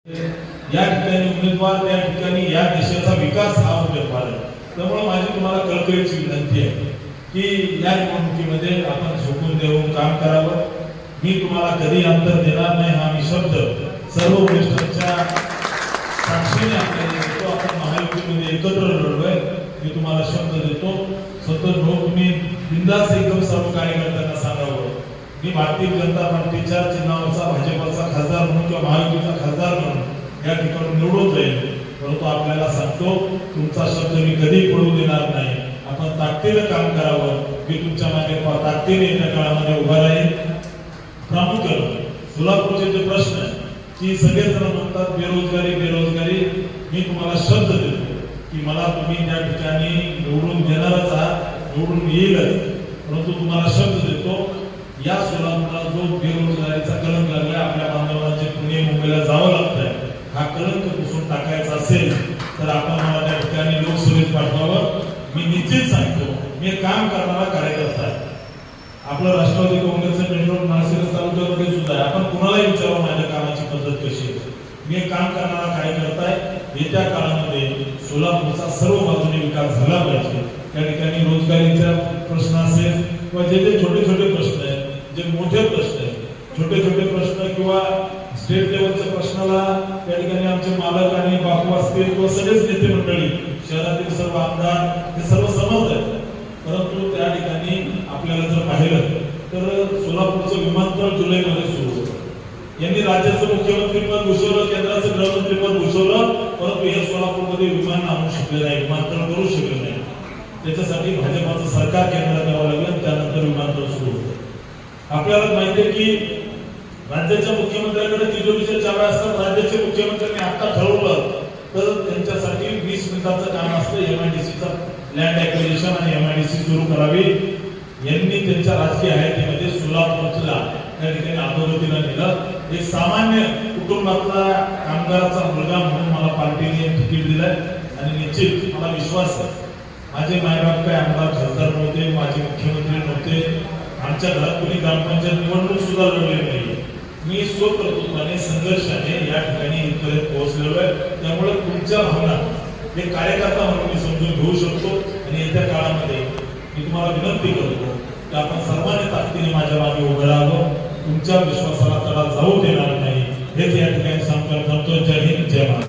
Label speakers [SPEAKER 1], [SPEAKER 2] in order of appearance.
[SPEAKER 1] या ठिकाणी उमेदवार त्या ठिकाणी या देशाचा विकास हा उमेदवार आहे। त्यामुळे माझी तुम्हाला कळकळीची विनंती आहे की या निवडणुकीमध्ये आपण झोकून देऊन काम करावं। मी तुम्हाला कधी अंतर देणार नाही हा मी शब्द सर्व वरिष्ठांच्या साक्षीने आपल्याला देतो। आपण महायुतीमध्ये एकत्र लढलोय मी तुम्हाला शब्द देतो। सतत लोक तुम्ही बिंदास एकदम सर्व कार्यकर्त्यांना सांगावं मी भारतीय जनता पार्टीच्या चिन्हावरचा भाजपचा खासदार म्हणून किंवा महायुतीचा खासदार म्हणून या ठिकाणी निवडून जाईल। परंतु आपल्याला सांगतो तुमचा शब्द मी कधी पडू देणार नाही। आपण ताकदीने काम करावं। मी तुमच्या मागे ताकदीने येत्या काळामध्ये उभा राहील। प्रामुख्याने सोलापूरचे जे प्रश्न आहे की सगळेजण म्हणतात बेरोजगारी बेरोजगारी, मी तुम्हाला शब्द देतो की मला तुम्ही त्या ठिकाणी निवडून देणारच आहात, निवडून येईलच। परंतु तुम्हाला शब्द देतो या सोलापूरला जो बेरोजगारीचा कलंक लागला आपल्या बांधवांचे पुणे मुंबईला जावं लागतंय, हा कलंक पुसून टाकायचा असेल तर आपण मला त्या ठिकाणी लोकसभेत पाठवावं। मी निश्चित सांगतो मी काम करणारा कार्यकर्ता आहे। आपलं राष्ट्रवादी काँग्रेसचं नेटवर्क माळशिरस तालुक्यामध्ये सुद्धा आहे। आपण कुणालाही विचारावं माझ्या कामाची पद्धत कशी आहे। मी काम करणारा कार्यकर्ता आहे। येत्या काळामध्ये सोलापूरचा सर्व बाजूने विकास झाला पाहिजे। त्या ठिकाणी रोजगारीचा प्रश्न असेल किंवा जे जे छोटे छोटे प्रश्न आहेत, जे मोठे प्रश्न आहेत, छोटे छोटे प्रश्न किंवा स्टेट लेवलच्या प्रश्नाला त्या ठिकाणी आमचे मालक आणि बापू असतील किंवा सगळेच नेते मंडळी शहरातील सर्व आमदार हे सर्व समज आहेत। परंतु त्या ठिकाणी आपल्याला जर पाहिलं तर सोलापूरचं विमानतळ जुलैमध्ये सुरू होतं। यांनी राज्याचं मुख्यमंत्री पद भूषवलं, केंद्राचं गृहमंत्री पद भूषवलं, परंतु हे सोलापूरमध्ये विमान आणू शकले नाही, विमानतळ करू शकले नाही। त्याच्यासाठी भाजपाचं सरकार केंद्रात यावं लागलं, त्यानंतर विमानतळ सुरू होतं। आपल्याला माहिती आहे की राज्याच्या मुख्यमंत्र्यांकडे तिजोरीच्या चाव्या असतात। राज्याचे मुख्यमंत्र्यांनी आता ठरवलं तर त्यांच्यासाठी 20 मिनिटाचं काम असतं एमआयडीसीचा लँड ॲक्विजिशन आणि एमआयडीसी सुरू करावी। यांनी त्यांच्या राजकीय हयातीमध्ये सोलापूरला त्या ठिकाणी अधोगतीला नेलं। एक सामान्य कुटुंबातला कामगाराचा मुलगा म्हणून मला पार्टीने तिकीट दिलंय आणि निश्चित मला विश्वास आहे माझे मायबाप काय आमदार खासदार नव्हते, माझे मुख्यमंत्री नव्हते, आमच्या घरात कुणी ग्रामपंचायत निवडणूक सुद्धा लढले नाही। मी स्वकर्तृत्वाने संघर्षाने या ठिकाणी इथपर्यंत पोहोचलेलो आहे। त्यामुळे तुमच्या भावना एक कार्यकर्ता म्हणून मी समजून घेऊ शकतो आणि येत्या काळामध्ये मी तुम्हाला विनंती करतो की आपण सर्वांनी ताकदीने माझ्या मागे उभं राहावं। तुमच्या विश्वासाला तडा जाऊ देणार नाही हेच या ठिकाणी सांगतो। जय हिंद, जय महाराष्ट्र।